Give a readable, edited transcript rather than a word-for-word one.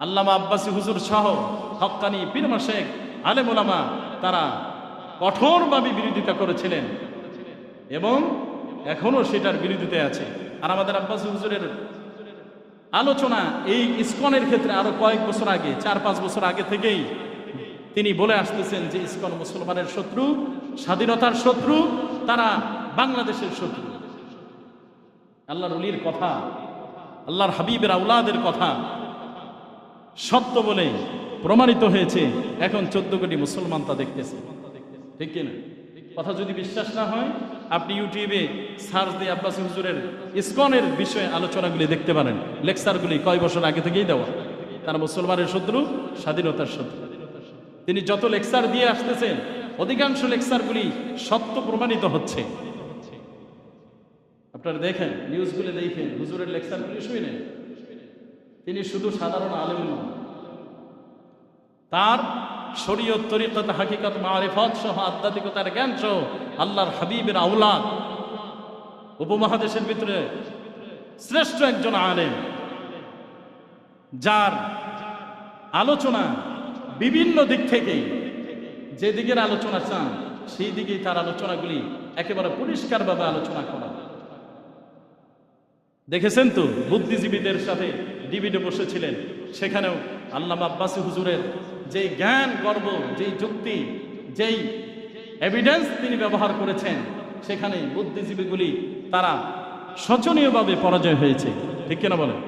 আল্লামা আব্বাসী হুজুর সহ হক্কানি পীর মাশেখ আলেম ওলামা তারা কঠোরভাবে বিরোধিতা করেছিলেন এবং এখনো সেটার বিরোধিতা আছে। আর আমাদের আব্বাসী হুজুরের আলোচনা এই ইসকনের ক্ষেত্রে আরো কয়েক বছর আগে, 4-5 বছর আগে থেকেই তিনি বলে আসতেছেন যে ইসকন মুসলমানের শত্রু, স্বাধীনতার শত্রু, তারা বাংলাদেশের শত্রু। আল্লাহর ওলির কথা, আল্লাহর হাবিবের আওলাদের কথা সত্য বলে প্রমাণিত হয়েছে। এখন 14 কোটি মুসলমান তা দেখতেছে, ঠিক কিনা? কথা যদি বিশ্বাস না হয় আপনি ইউটিউবে সার্চ দিয়ে আব্বাসী হুজুরের ইসকনের বিষয়ে আলোচনাগুলি দেখতে পারেন। লেকচারগুলি কয় বছর আগে থেকেই দেওয়া। তারা মুসলমানের শত্রু, স্বাধীনতার শত্রু। তিনি যত লেকচার দিয়ে আসতেছেন অধিকাংশ লেকচারগুলি সত্য প্রমাণিত হচ্ছে। আপনারা দেখেন, নিউজগুলো দেখেন, হুজুরের লেকচারগুলি শুনেন। তিনি শুধু সাধারণ আলেম নন, তার শরীয়ত, তরিকত, হাকিকত, মারিফত সহ আধ্যাত্মিকতার জ্ঞান সহ আল্লাহর হাবিবের আওলাদ, উপমহাদেশের ভিতরে শ্রেষ্ঠ একজন আলেম, যার আলোচনা বিভিন্ন দিক থেকে, যে দিকের আলোচনা চান সেই দিকেই তার আলোচনাগুলি একেবারে পরিষ্কারভাবে আলোচনা করা। দেখেছেন তো, বুদ্ধিজীবীদের সাথে ডিবেটে বসেছিলেন, সেখানেও আল্লামা আব্বাসী হুজুরের যেই জ্ঞান গর্ব, যেই যুক্তি, যেই এভিডেন্স তিনি ব্যবহার করেছেন, সেখানে বুদ্ধিজীবীগুলি তারা শোচনীয়ভাবে পরাজয় হয়েছে, ঠিক কিনা বলেন?